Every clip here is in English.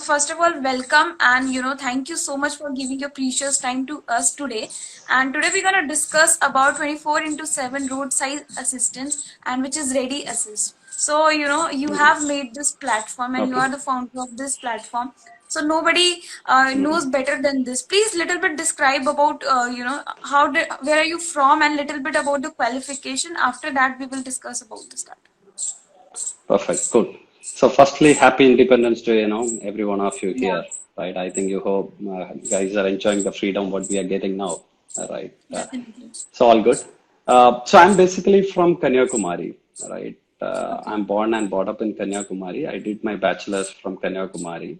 first of all, welcome and thank you so much for giving your precious time to us today. And today we're gonna discuss about 24/7 roadside assistance and which is Ready Assist. So you have made this platform and you Okay. are the founder of this platform. So nobody knows better than this. Please little bit describe about where are you from and little bit about the qualification. After that we will discuss about the start. Perfect. Cool. So, firstly, happy Independence Day, every one of you Yeah, here, right? I think you hope guys are enjoying the freedom what we are getting now, right? definitely. So, all good. So, I'm basically from Kanyakumari, right? Okay. I'm born and brought up in Kanyakumari. I did my bachelor's from Kanyakumari,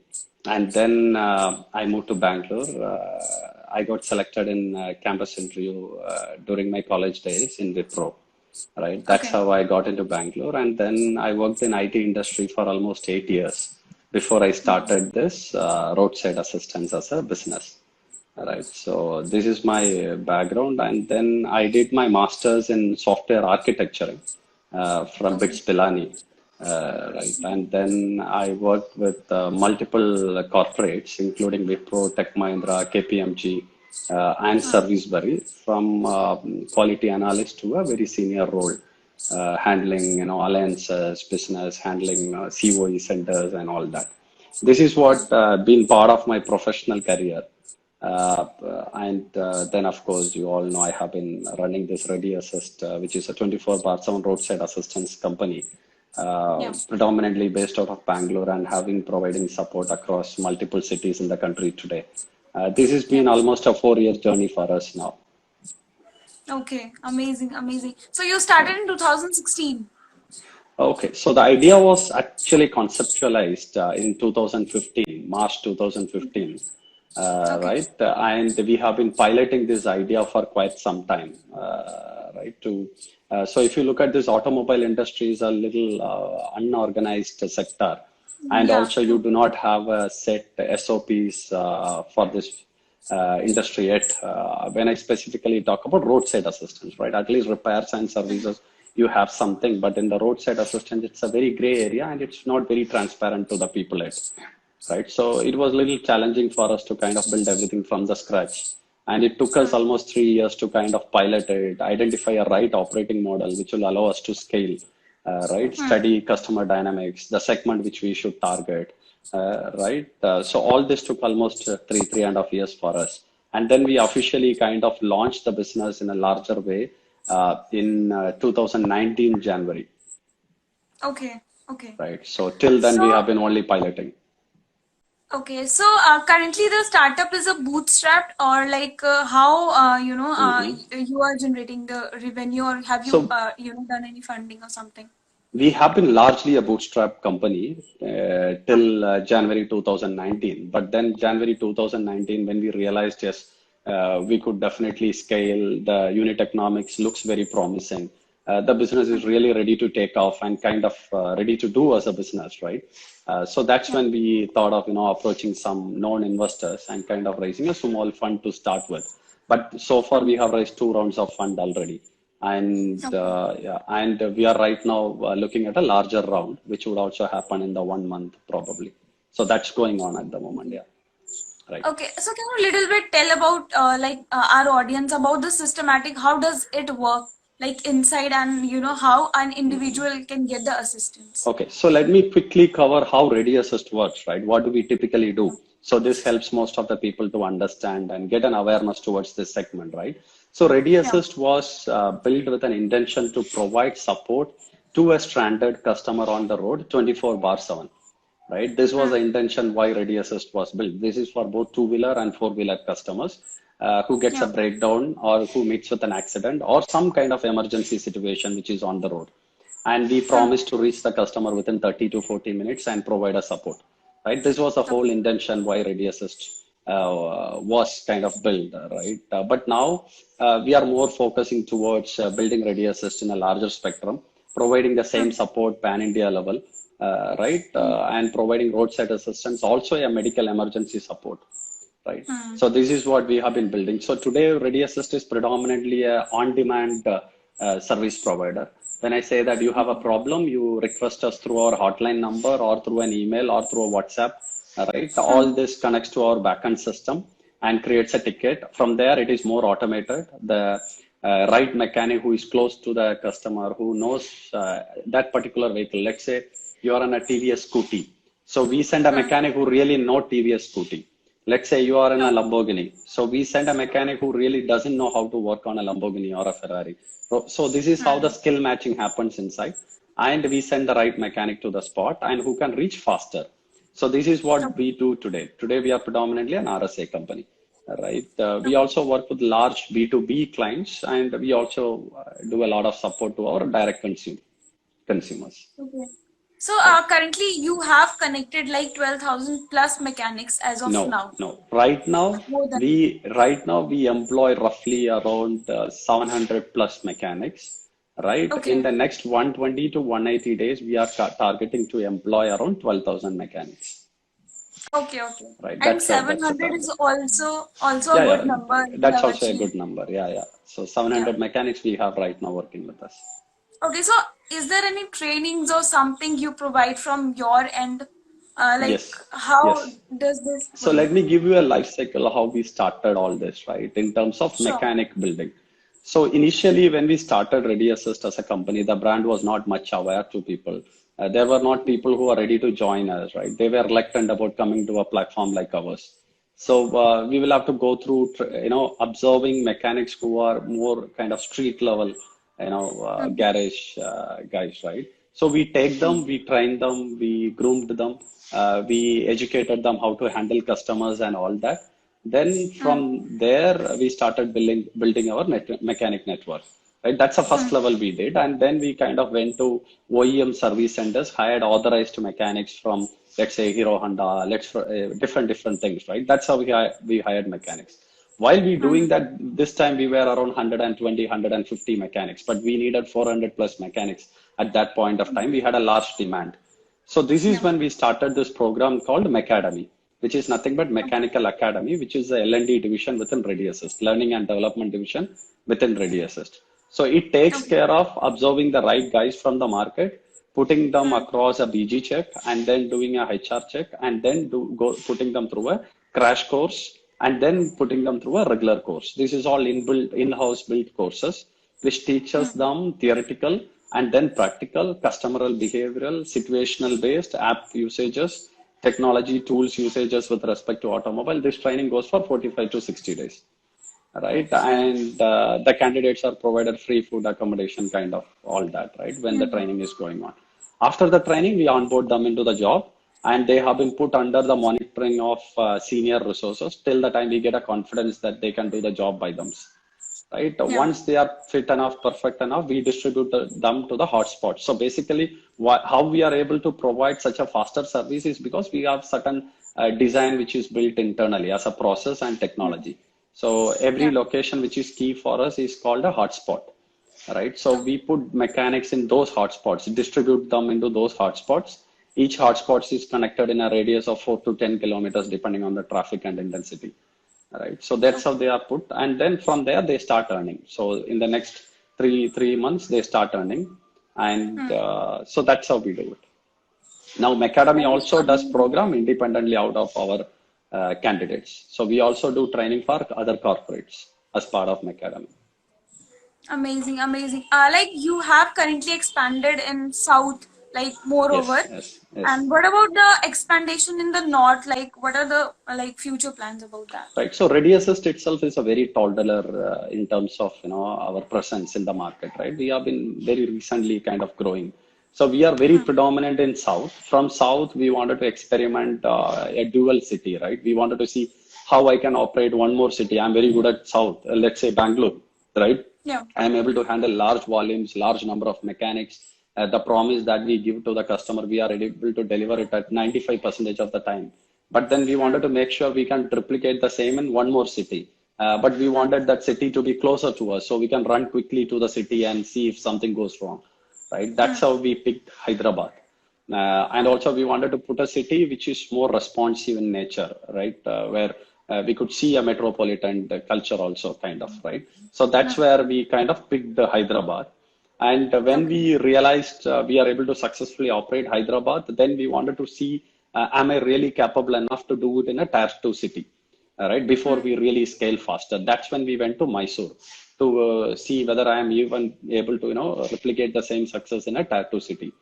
and then I moved to Bangalore. I got selected in campus interview during my college days in Wipro, right? That's Okay. how I got into Bangalore. And then I worked in IT industry for almost 8 years before I started this roadside assistance as a business. Right. So this is my background. And then I did my master's in software architecture from Okay. BITS Pilani. Right. And then I worked with multiple corporates, including Wipro, Tech Mahindra, KPMG, and Serviceberry, from quality analyst to a very senior role, handling alliances, business, handling COE centers, and all that. This is what been part of my professional career. And then, of course, you all know I have been running this Ready Assist, which is a 24/7 roadside assistance company, Yeah. predominantly based out of Bangalore and having providing support across multiple cities in the country today. This has Yeah. been almost a 4 year journey for us now. Okay. Amazing. Amazing. So you started in 2016. Okay, so the idea was actually conceptualized in 2015, March 2015, Okay. right? And we have been piloting this idea for quite some time, right? So if you look at this automobile industry is a little unorganized sector, and Yeah. also you True. do not have a set SOPs for this industry yet. When I specifically talk about roadside assistance, right? At least repairs and services, you have something, but in the roadside assistance, it's a very gray area and it's not very transparent to the people yet, right? So it was a little challenging for us to kind of build everything from the scratch. And it took us almost 3 years to kind of pilot it, identify a right operating model which will allow us to scale, right? Study customer dynamics, the segment which we should target, right? So all this took almost 3.5 years for us. And then we officially kind of launched the business in a larger way in 2019 January, Okay. Okay. right? So till then So we have been only piloting. okay. So currently the startup is a bootstrapped or like how Mhm. you are generating the revenue or have you So done any funding or something? we have been largely a bootstrap company till January 2019. But then January 2019, when we realized, yes, we could definitely scale, the unit economics looks very promising. The business is really ready to take off and kind of ready to do as a business, right? So that's Yeah. when we thought of, approaching some known investors and kind of raising a small fund to start with. But so far we have raised 2 rounds of fund already, and Okay. yeah, and we are right now looking at a larger round, which would also happen in the 1 month probably. So that's going on at the moment. Yeah, right. Okay, so can you little bit tell about our audience about the systematic, how does it work like inside and how an individual can get the assistance? Okay, so let me quickly cover how Ready Assist works, right? What do we typically Yeah. do? So this helps most of the people to understand and get an awareness towards this segment, right? So Ready Yeah. Assist was built with an intention to provide support to a stranded customer on the road 24/7, right? This was the Hmm. intention why Ready Assist was built. This is for both two-wheeler and four-wheeler customers who gets a Yeah. breakdown or who meets with an accident or some kind of emergency situation which is on the road. And we Hmm. promised to reach the customer within 30 to 40 minutes and provide a support, right? This was the whole Okay. intention why Ready Assist was kind of built, right? But now we are more focusing towards building Ready Assist in a larger spectrum, providing the same Hmm. support pan India level, right? Hmm. And providing roadside assistance, also a medical emergency support, right? Hmm. So this is what we have been building. So today, Ready Assist is predominantly a on-demand service provider. When I say that you have a problem, you request us through our hotline number or through an email or through a WhatsApp. right? All this connects to our backend system and creates a ticket. From there, it is more automated. The right mechanic who is close to the customer, who knows that particular vehicle. Let's say you are on a TVS Scooty. So we send a mechanic who really know TVS Scooty. Let's say you are in a Lamborghini. So we send a mechanic who really doesn't know how to work on a Lamborghini or a Ferrari. So this is how the skill matching happens inside. And we send the right mechanic to the spot and who can reach faster. So this is what we do today. Today we are predominantly an RSA company, right? We also work with large B2B clients, and we also do a lot of support to our direct consumers. Okay. So currently you have connected like 12,000 plus mechanics as of No, now. no. More than Right now we employ roughly around 700 plus mechanics. Right. okay. In the next 120 to 180 days, we are targeting to employ around 12,000 mechanics. Okay, okay. Right. And That's the 700 is target. also a Yeah, good yeah. number you That's have also a achieved. good number. Yeah, yeah. So Yeah. 700 mechanics we have right now working with us. Okay, so is there any trainings or something you provide from your end? Like Yes, how yes. does this So going let me on? give you a life cycle of how we started all this, right? In terms of Sure. mechanic building. So initially, when we started Ready Assist as a company, the brand was not much aware to people. There were not people who are ready to join us, right? They were reluctant about coming to a platform like ours. So we will have to go through, observing mechanics who are more kind of street level, Mhm. garage guys, right? So we take them, we train them, we groomed them, we educated them how to handle customers and all that. Then Mhm. from there, we started building our mechanic network. Right, that's the first Mhm. level we did, and then we kind of went to OEM service centers, hired authorized mechanics from, let's say, Hero Honda, different things. Right, that's how we hired mechanics. While we doing Mhm. that, this time we were around 120, 150 mechanics, but we needed 400 plus mechanics at that point of time. We had a large demand. So this is Yeah. when we started this program called Mechademy, which is nothing but Mechanical Academy, which is the L&D division within Ready Assist, Learning and Development division within Ready Assist. So it takes Okay. care of observing the right guys from the market, putting them Mhm. across a BG check, and then doing a HR check, and then putting them through a crash course, and then putting them through a regular course. This is all in-house built courses, which teaches Mhm. them theoretical and then practical, customer behavioral, situational based app usages, technology tools usages with respect to automobile. This training goes for 45 to 60 days, right? Okay. And the candidates are provided free food, accommodation, kind of all that, right? When the Mhm. training is going on. After the training, we onboard them into the job, and they have been put under the monitoring of senior resources till the time we get a confidence that they can do the job by themselves, right? Yeah. Once they are fit enough, perfect enough, we distribute them to the hotspots. So basically, how we are able to provide such a faster service is because we have certain design which is built internally as a process and Mhm. technology. So every Yeah. location which is key for us is called a hotspot, right? So we Okay. put mechanics in those hotspots, distribute them into those hotspots. Each hotspot is connected in a radius of 4 to 10 kilometers, depending on the traffic and intensity, right? So that's how Okay. they are put, and then from there they start earning. So in the next three months they start earning, and Hmm. so that's how we do it. Now, Macademy Right. also does Amazing. program independently out of our candidates. So we also do training for other corporates as part of Macademy. Amazing, amazing. Like you have currently expanded in South, like Yes, moreover. yes, yes. And what about the expandation in the North? Like, what are the like future plans about that? Right. So Ready Assist itself is a very toddler in terms of our presence in the market. Right. We have been very recently kind of growing. So we are very Hmm. predominant in South. From South, we wanted to experiment a dual city. Right. We wanted to see how I can operate one more city. I'm very good at South. Let's say Bangalore. Right. Yeah. I am able to handle large volumes, large number of mechanics. The promise that we give to the customer, we are able to deliver it at 95% of the time. But then we Hmm. wanted to make sure we can replicate the same in one more city. But we Hmm. wanted that city to be closer to us so we can run quickly to the city and see if something goes wrong. Right? That's Hmm. how we picked Hyderabad. And also we wanted to put a city which is more responsive in nature, right? Where we could see a metropolitan culture also kind of, right? So that's Hmm. where we kind of picked Hyderabad. And when Okay. we realized we are able to successfully operate Hyderabad, then we wanted to see am I really capable enough to do it in a tier 2 city? Right, before we really scale faster. That's when we went to Mysore to see whether I am even able to, replicate the same success in a tier 2 city.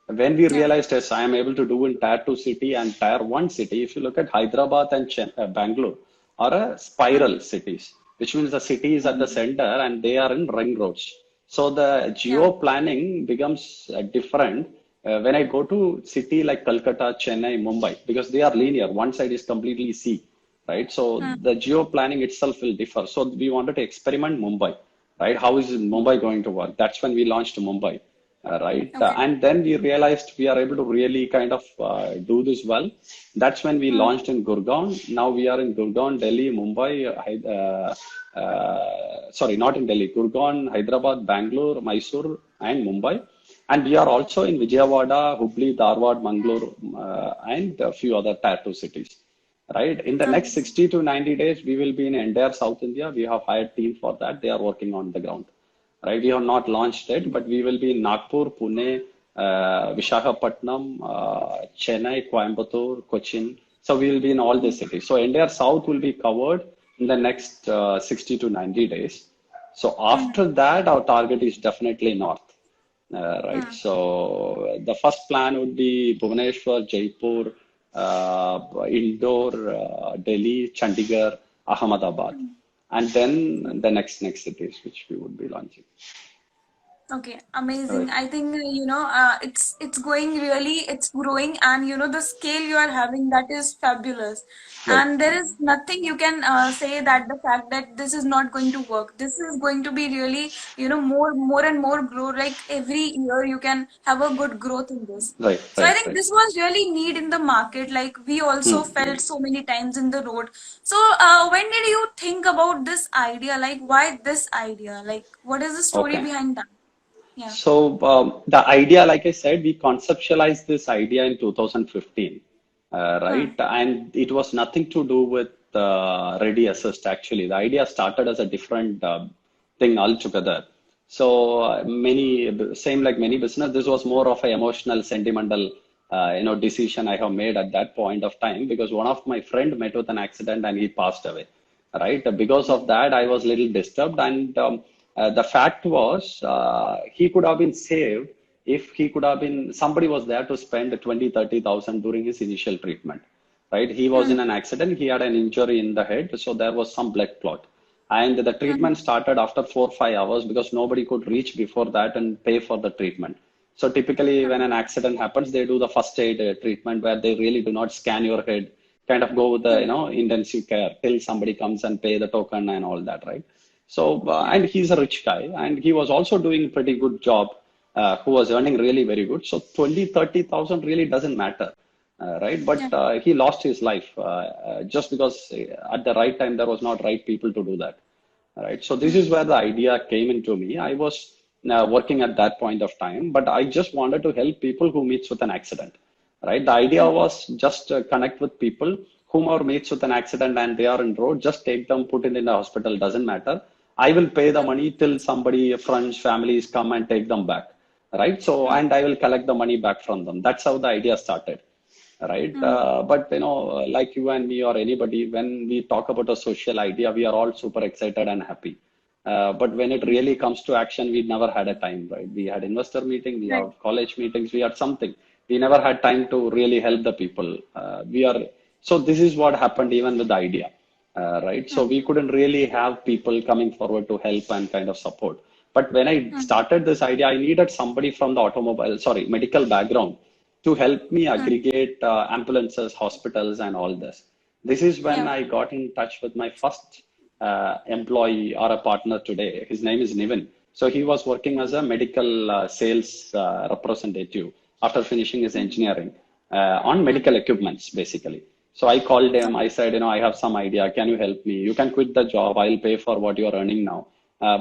When we Yeah. realized, yes, I am able to do in tier 2 city and tier 1 city, if you look at Hyderabad and Bangalore are a spiral cities, which means the city is at the center and they are in ring roads. So the Yeah. geo planning becomes different when I go to city like Calcutta, Chennai, Mumbai, because they are linear. One side is completely sea, right? So Mm. the geo planning itself will differ. So we wanted to experiment Mumbai, right? How is Mumbai going to work? That's when we launched Mumbai, right? Okay. And then we realized we are able to really kind of do this well. That's when we Mm. launched in Gurgaon. Now we are in Gurgaon, Delhi, Mumbai, sorry, not in Delhi, Gurgaon, Hyderabad, Bangalore, Mysore, and Mumbai. And we are also in Vijayawada, Hubli, Dharwad, Mangalore, and a few other tier 2 cities. Right. In the next Amazing. 60 to 90 days, we will be in entire South India. We have hired team for that. They are working on the ground. Right. We have not launched it, but we will be in Nagpur, Pune, Visakhapatnam, Chennai, Coimbatore, Cochin. So we will be in all these cities. So entire South will be covered in the next 60 to 90 days. So Mm. after that, our target is definitely North. Right. Mm. So the first plan would be Bhubaneswar, Jaipur, Indore, Delhi, Chandigarh, Ahmedabad, and then the next cities which we would be launching. Okay, amazing. Right. I think it's going really, it's growing, and the scale you are having, that is fabulous. Right. And there is nothing you can say that the fact that this is not going to work. This is going to be really, more and more grow. Like every year, you can have a good growth in this. Right. So I Right. think Right. this was really need in the market. Like we also Hmm. felt so many times in the road. So when did you think about this idea? Like why this idea? Like what is the story Okay. behind that? Yeah. So the idea, like I said, we conceptualized this idea in 2015, Hmm. right? And it was nothing to do with Ready Assist actually. The idea started as a different thing altogether. So same like many business, this was more of an emotional, sentimental, decision I have made at that point of time because one of my friend met with an accident and he passed away, right? Because of that, I was little disturbed and. The fact was he could have been saved if he could have been somebody was there to spend 20, 30,000 during his initial treatment, right? He was in Hmm. an accident, he had an injury in the head, so there was some blood clot. And the Hmm. treatment started after 4 or 5 hours because nobody could reach before that and pay for the treatment. So typically, when Hmm. an accident happens, they do the first aid treatment where they really do not scan your head, kind of go with the Hmm. intensive care till somebody comes and pay the token and all that, right? So, Yeah. and he's a rich guy, and he was also doing pretty good job, who was earning really very good. So 20, 30,000 really doesn't matter, right? Yeah. But he lost his life just because at the right time there was not right people to do that, right? So this is Hmm. where the idea came into me. I was working at that point of time, but I just wanted to help people who meets with an accident, right? The idea Hmm. was just connect with people whom are meets with an accident and they are in road, just take them, put it in the hospital, doesn't matter. I will pay the Yeah. money till somebody, friends, families come and take them back, right? So, Hmm. and I will collect the money back from them. That's how the idea started, right? Hmm. But like you and me or anybody, when we talk about a social idea, we are all super excited and happy. But when it really comes to action, we never had a time, right? We had investor meeting, we Right. have college meetings, we had something. We never had time to really help the people. So this is what happened even with the idea, right? So Hmm. we couldn't really have people coming forward to help and kind of support. But when I Hmm. started this idea, I needed somebody from the medical background to help me Hmm. aggregate ambulances, hospitals, and all this. This is when Yeah. I got in touch with my first employee or a partner today. His name is Niven. So he was working as a medical sales representative after finishing his Hmm. engineering on Hmm. medical equipments, basically. So I called him. Okay. I said, I have some idea. Can you help me? You can quit the job. I'll pay for what you're earning now.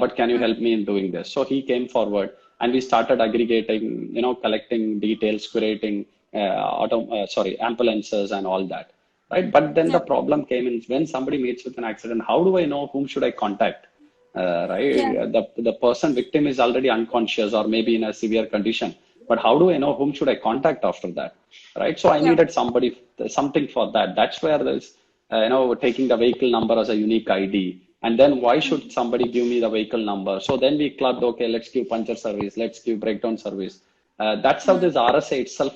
But can you Hmm. help me in doing this? So he came forward and we started aggregating, collecting details, curating, ambulances and all that. Right. But then the Yeah. problem came in when somebody meets with an accident, how do I know whom should I contact? Yeah. Right. The person victim is already unconscious or maybe in a severe condition. but how do I know whom should I contact after that, right? So I Yeah. needed something for that. That's where there's, taking the vehicle number as a unique ID. And then why should somebody give me the vehicle number? So then we clubbed, okay, let's give puncture service, let's give breakdown service. That's how this RSA itself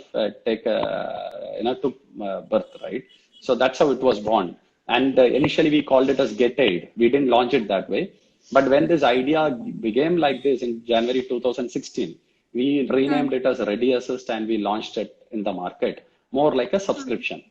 took birth, right? So that's how it was born. And initially we called it as Get Aid. We didn't launch it that way. But when this idea became like this in January 2016, we renamed it as Ready Assist and we launched it in the market more like a subscription,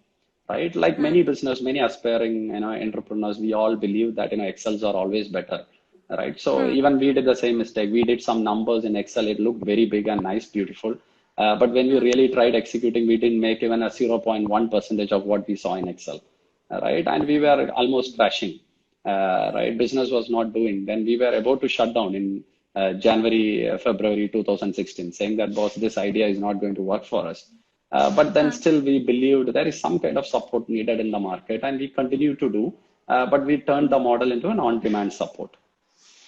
right? Like many business, many aspiring entrepreneurs, we all believe that Excels are always better, right? So even we did the same mistake. We did some numbers in Excel. It looked very big and nice, beautiful. But when we really tried executing, we didn't make even a 0.1% of what we saw in Excel, right? And we were almost crashing, right? Business was not doing. Then we were about to shut down in February 2016, saying that, boss, this idea is not going to work for us. But then still we believed there is some kind of support needed in the market, and we continue to do. But we turned the model into an on-demand support.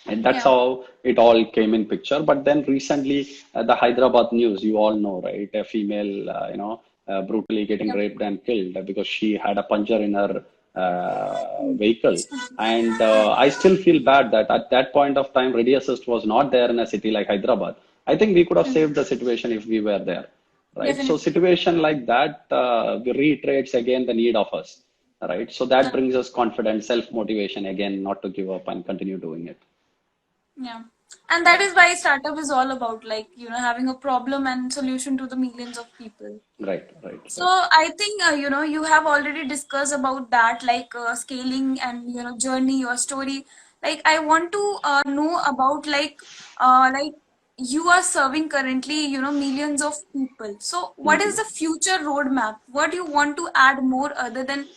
And that's Yeah. how it all came in picture. But then recently, the Hyderabad news, you all know, right? A female, brutally getting Yeah. raped and killed because she had a puncture in her vehicle. And I still feel bad that at that point of time, Ready Assist was not there in a city like Hyderabad. I think we could have saved the situation if we were there, right? So Definitely. situation like that reiterates again the need of us, right? So that Yeah. brings us confidence, self-motivation again, not to give up and continue doing it. Yeah. And that is why startup is all about, like, having a problem and solution to the millions of people. Right, right, So right. I think, you have already discussed about that, like scaling and, journey, your story. Like, I want to know about, like you are serving currently, millions of people. So what is Hmm. the future roadmap? What do you want to add more other than,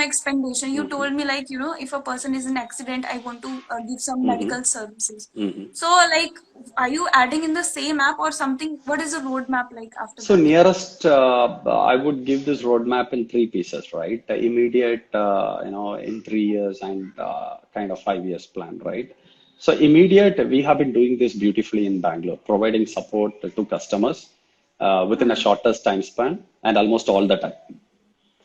expansion? You Hmm. told me, like, if a person is in accident, I want to give some Hmm. medical services. Hmm. So, like, are you adding in the same app or something? What is the roadmap like after So that? nearest, I would give this roadmap in three pieces, right? The immediate, in 3 years and kind of 5 years plan, right? So immediate, we have been doing this beautifully in Bangalore, providing support to customers within a shortest time span and almost all the time.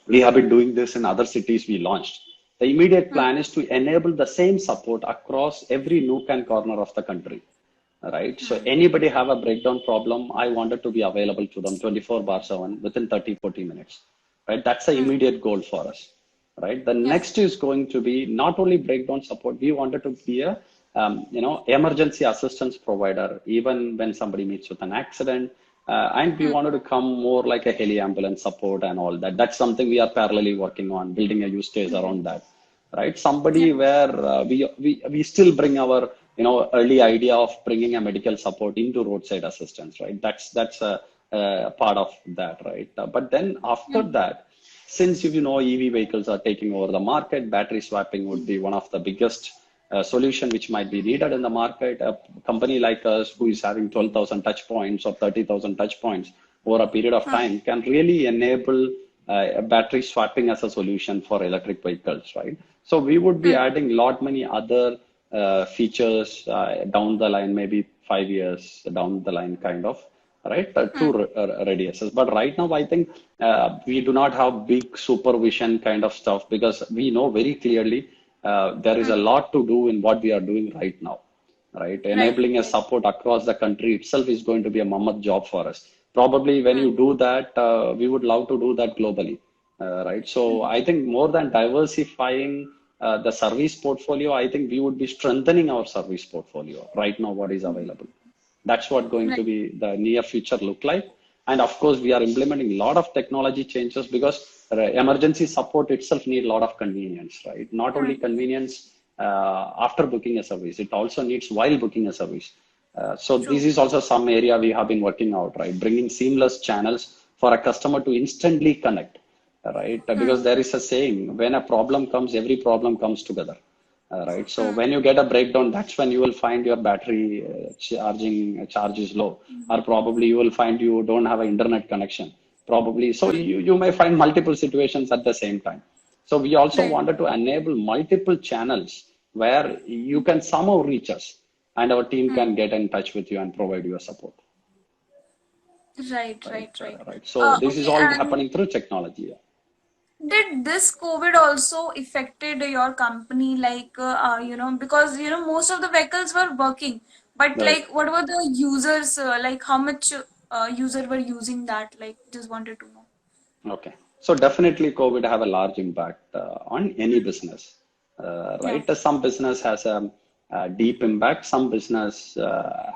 We have been doing this in other cities we launched. The immediate Hmm. plan is to enable the same support across every nook and corner of the country. Right. So Hmm. anybody have a breakdown problem, I wanted to be available to them 24/7 within 30, 40 minutes. Right. That's the Hmm. immediate goal for us. Right. The Yeah. next is going to be not only breakdown support, we wanted to be a emergency assistance provider, even when somebody meets with an accident. And we Hmm. wanted to come more like a heli ambulance support and all that. That's something we are parallelly working on, building a use case Hmm. around that, right? Yeah. Somebody where we still bring our early idea of bringing a medical support into roadside assistance, right? That's a part of that, right? But then after Hmm. that, since EV vehicles are taking over the market, battery swapping would be one of the biggest solution which might be needed in the market. A company like us who is having 12,000 touch points or 30,000 touch points over a period of Hmm. time can really enable battery swapping as a solution for electric vehicles, right? So we would be Hmm. adding lot many other features down the line, maybe 5 years down the line, kind of, right? Hmm. To Ready Access. But right now, I think we do not have big supervision kind of stuff because we know very clearly there is a Hmm. lot to do in what we are doing right now, right? Right. Enabling a support across the country itself is going to be a mammoth job for us. Probably when Hmm. you do that, we would love to do that globally, right? So I think more than diversifying the service portfolio, I think we would be strengthening our service portfolio right now, what is available. That's what going Right. to be the near future look like. And of course, we are implementing a lot of technology changes because emergency support itself need a lot of convenience, right? Not only Hmm. convenience after booking a service, it also needs while booking a service. So this True. is also some area we have been working out, right? Bringing seamless channels for a customer to instantly connect, right? Hmm. Because there is a saying, when a problem comes, every problem comes together. Right. So Hmm. when you get a breakdown, that's when you will find your battery charge is low, or probably you will find you don't have an internet connection. Probably, so you may find multiple situations at the same time. So we also Right. wanted to enable multiple channels where you can somehow reach us, and our team Hmm. can get in touch with you and provide you a support. Right, right? right, right. Right. So this is Okay, all and happening through technology. Yeah. did this COVID also affected your company, like, because, most of the vehicles were working, but Right. like, what were the users, like, how much user were using that? Like, just wanted to know. Okay. So definitely COVID have a large impact on any business, Yeah. right? Some business has a deep impact, some business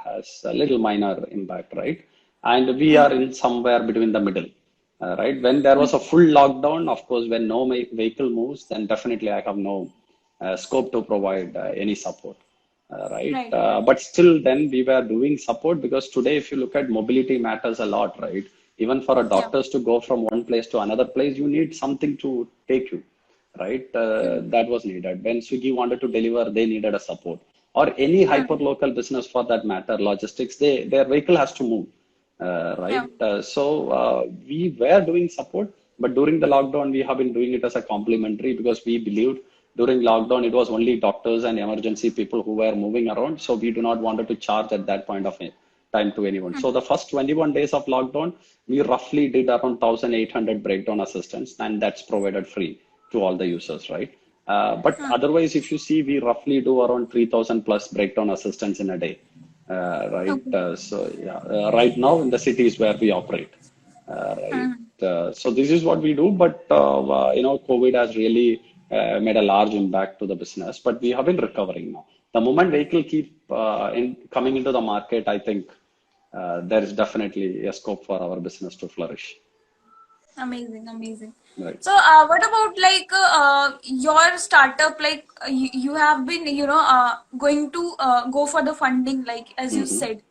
has a little minor impact, right? And we are in somewhere between the middle, right? When there was a full lockdown, of course, when no vehicle moves, then definitely I have no scope to provide any support, right? Right. But still, then we were doing support because today, if you look at mobility matters a lot, right? Even for a Yeah. doctors to go from one place to another place, you need something to take you, right? That was needed. When Swiggy wanted to deliver, they needed a support. Or any hyper local business for that matter, logistics, their vehicle has to move, Yeah. right? So we were doing support, but during the lockdown, we have been doing it as a complementary because we believed during lockdown it was only doctors and emergency people who were moving around. So we do not wanted to charge at that point of time to anyone. So the first 21 days of lockdown, we roughly did around 1,800 breakdown assistance, and that's provided free to all the users, right? But otherwise, if you see, we roughly do around 3,000 plus breakdown assistance in a day, right? Okay. So yeah, right now in the cities where we operate, right? So this is what we do, but COVID has really made a large impact to the business, but we have been recovering now. The moment vehicle keep coming into the market, I think there is definitely a scope for our business to flourish, Amazing, amazing. right? So, what about like your startup? Like, you have been, going to go for the funding, like as you Hmm. said.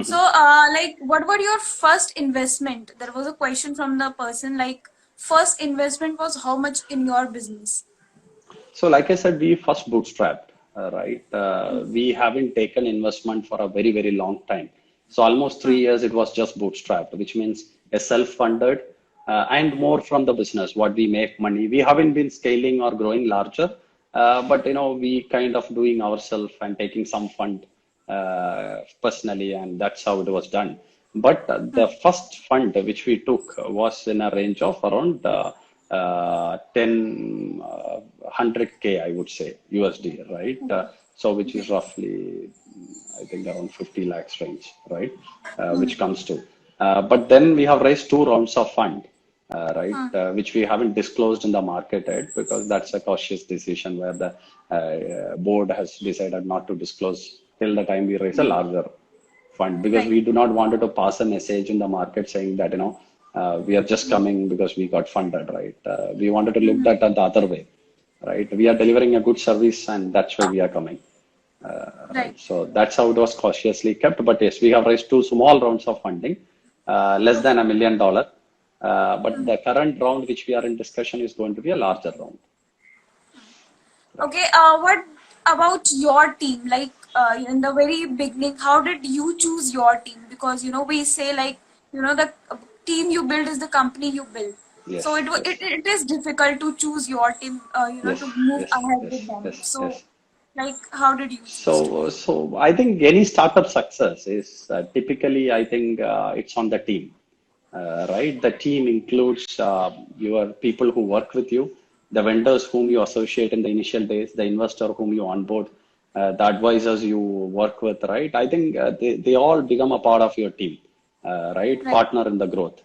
So, Hmm. like, what were your first investment? There was a question from the person, like, first investment was how much in your business? So, like I said, we first bootstrapped, right? We haven't taken investment for a very, very long time. So, almost 3 years it was just bootstrapped, which means a self-funded and more from the business, what we make money. We haven't been scaling or growing larger, but we kind of doing ourselves and taking some fund personally, and that's how it was done. But the first fund which we took was in a range of around 10, 100K, I would say, USD, right? So, which is roughly, I think, around 50 lakhs range, right? Which comes to. But then we have raised 2 rounds of fund, right? Which we haven't disclosed in the market yet because that's a cautious decision where the board has decided not to disclose till the time we raise a larger fund because Right. we do not want to pass a message in the market saying that we are just coming because we got funded, right? We wanted to look at that the other way, right? We are delivering a good service and that's why we are coming, Right. right? So that's how it was cautiously kept. But yes, we have raised 2 small rounds of funding, less than $1 million. But the current round which we are in discussion is going to be a larger round. Okay, what about your team? Like, in the very beginning, how did you choose your team? Because, we say like, the team you build is the company you build. So Yes, yes, it is difficult to choose your team, yes, to move yes, ahead with yes, them. yes, So, yes. like, how did you choose to? So I think any startup success is typically, I think it's on the team, right? The team includes your people who work with you, the vendors whom you associate in the initial days, the investor whom you onboard, the advisors you work with, right? I think they all become a part of your team, right? Right. Partner in the growth.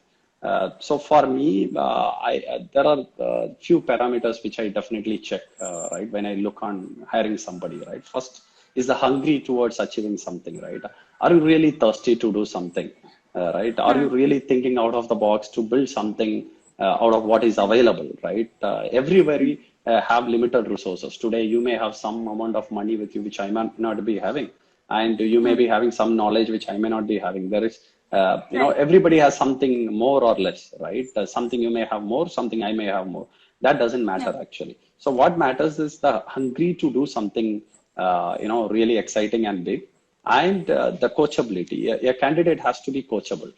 So for me, there are few parameters which I definitely check, right? When I look on hiring somebody, right? First is the hungry towards achieving something, right? Are you really thirsty to do something, right? Are you Hmm. really thinking out of the box to build something out of what is available, right? Everywhere we have limited resources. Today, you may have some amount of money with you, which I might not be having, and you may Hmm. be having some knowledge which I may not be having. There is Right. everybody has something more or less, right? Something you may have more, something I may have more. That doesn't Yeah. matter actually. So what matters is the hungry to do something, really exciting and big, and the coachability. A candidate has to be coachable,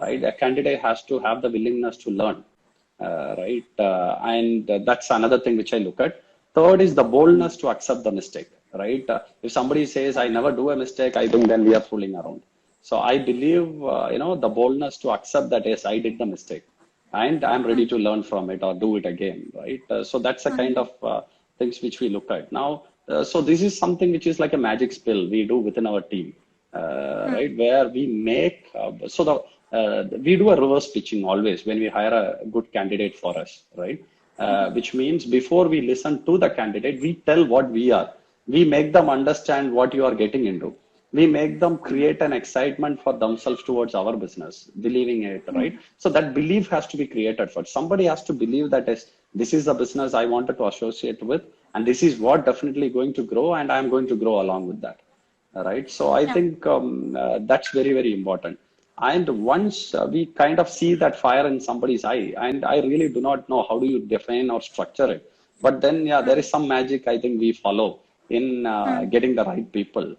right? A candidate has to have the willingness to learn, right? And that's another thing which I look at. Third is the boldness to accept the mistake, right? If somebody says, I never do a mistake, I think then we are fooling around. So I believe, the boldness to accept that, yes, I did the mistake and I'm ready to learn from it or do it again, right? So that's the kind of things which we look at. Now, so this is something which is like a magic spell we do within our team, right? Where we make, we do a reverse pitching always when we hire a good candidate for us, right? Which means before we listen to the candidate, we tell what we are. We make them understand what you are getting into. We make them create an excitement for themselves towards our business, believing it, right? So that belief has to be created first. Somebody has to believe that this is a business I wanted to associate with, and this is what definitely going to grow, and I'm going to grow along with that, right? So I Yeah. think that's very, very important. And once we kind of see that fire in somebody's eye, and I really do not know how do you define or structure it, but then yeah, there is some magic I think we follow in getting the right people.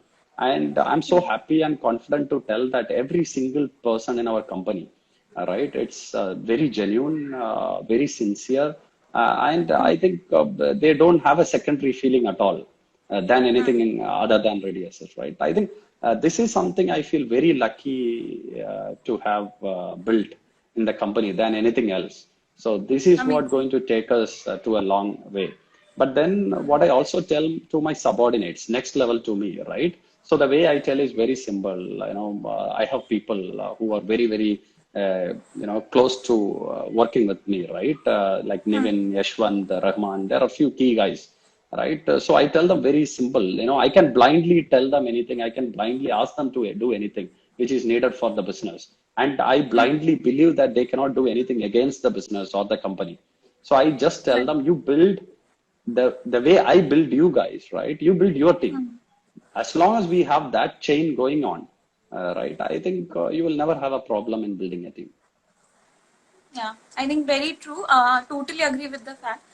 And I'm so happy and confident to tell that every single person in our company, right, it's very genuine, very sincere, and I think they don't have a secondary feeling at all than anything other than ready access, right? I think this is something I feel very lucky to have built in the company than anything else. So this is what Amazing. going to take us to a long way. But then what I also tell to my subordinates, next level to me, right? So the way I tell is very simple. I have people who are very, very, close to working with me, right? Like Nivin, Yashwant, Rahman. There are a few key guys, right? So I tell them very simple. I can blindly tell them anything. I can blindly ask them to do anything which is needed for the business, and I blindly believe that they cannot do anything against the business or the company. So I just tell Right. them, you build the way I build you guys, right? You build your team. As long as we have that chain going on, right? I think you will never have a problem in building a team. Yeah, I think very true. Totally agree with the fact.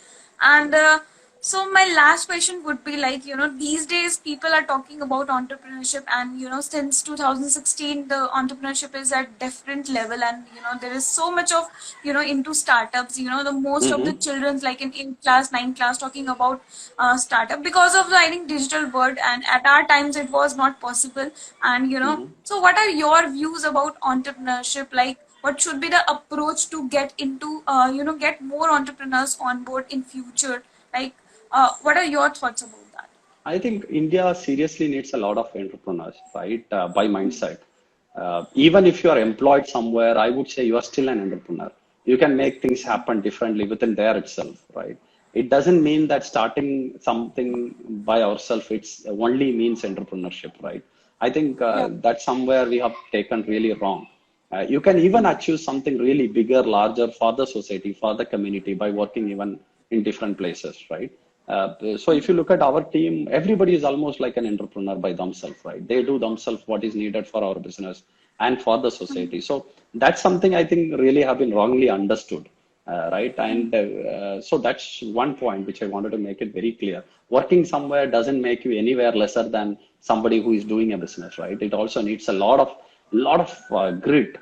And so my last question would be like, these days people are talking about entrepreneurship, and since 2016, the entrepreneurship is at different level, and there is so much of into startups. The most of the Mm-hmm. children's like in 8th class, 9th class talking about startup because of the I think digital world, and at our times it was not possible. And Mm-hmm. so what are your views about entrepreneurship? Like what should be the approach to get into get more entrepreneurs on board in future, like what are your thoughts about that? I think India seriously needs a lot of entrepreneurs, right? By mindset. Even if you are employed somewhere, I would say you are still an entrepreneur. You can make things happen differently within there itself, right? It doesn't mean that starting something by ourselves, it's only means entrepreneurship, right? I think Yeah. that's somewhere we have taken really wrong. You can even achieve something really bigger, larger for the society, for the community by working even in different places, right? So if you look at our team, everybody is almost like an entrepreneur by themselves, right? They do themselves what is needed for our business and for the society. So that's something I think really have been wrongly understood, right? And so that's one point which I wanted to make it very clear. Working somewhere doesn't make you anywhere lesser than somebody who is doing a business, right? It also needs a lot of grit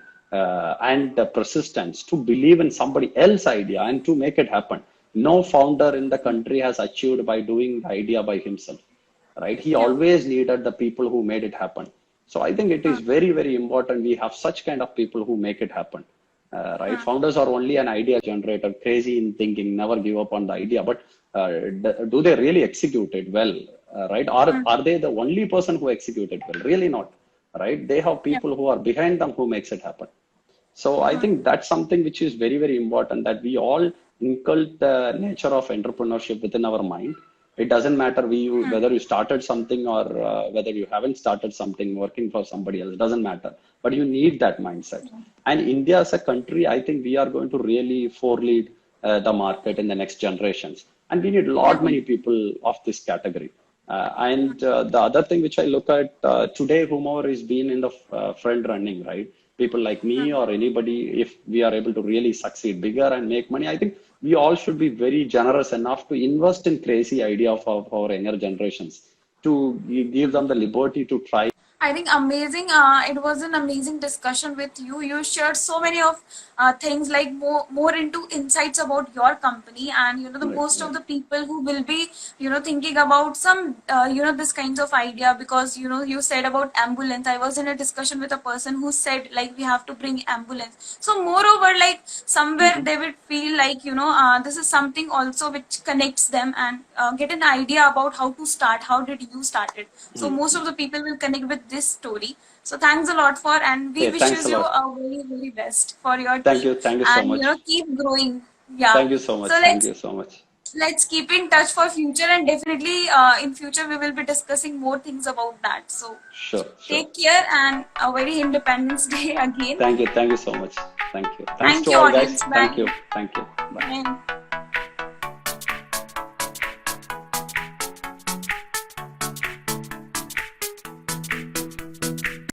and persistence to believe in somebody else's idea and to make it happen. No founder in the country has achieved by doing the idea by himself, right? He Yeah. always needed the people who made it happen. So I think it is very, very important we have such kind of people who make it happen, right? Founders are only an idea generator, crazy in thinking, never give up on the idea. But do they really execute it well, right? Are they the only person who execute it well? Really not, right? They have Yeah. people who are behind them who makes it happen. So I think that's something which is very, very important that we all inculcate the nature of entrepreneurship within our mind. It doesn't matter whether you started something or whether you haven't started something working for somebody else. It doesn't matter. But you need that mindset. And India as a country, I think we are going to really forelead the market in the next generations. And we need a lot many people of this category. And the other thing which I look at today, whomever is been in the front running, right? People like me or anybody, if we are able to really succeed bigger and make money, I think we all should be very generous enough to invest in crazy idea of our younger generations to give them the liberty to try. I think amazing. It was an amazing discussion with you. You shared so many of things like more into insights about your company, and the Right, most of right. the people who will be thinking about some this kinds of idea, because you said about ambulance. I was in a discussion with a person who said like we have to bring ambulance. So moreover, like somewhere Mm-hmm. they will feel like this is something also which connects them, and get an idea about how to start. How did you start it? So most of the people will connect with this story. So thanks a lot for, and we Hey, thanks a wishes you lot. a very, very best for your team, Thank you so and much. keep growing. Yeah. Thank you so much. So Thank you so much. let's keep in touch for future, and definitely in future we will be discussing more things about that. So Sure, sure. take care, and a very Independence Day again. Thank you so much. Thank you. Thanks Thank to you, all guys. audience. Thank Bye. you. Thank you. Bye. Bye.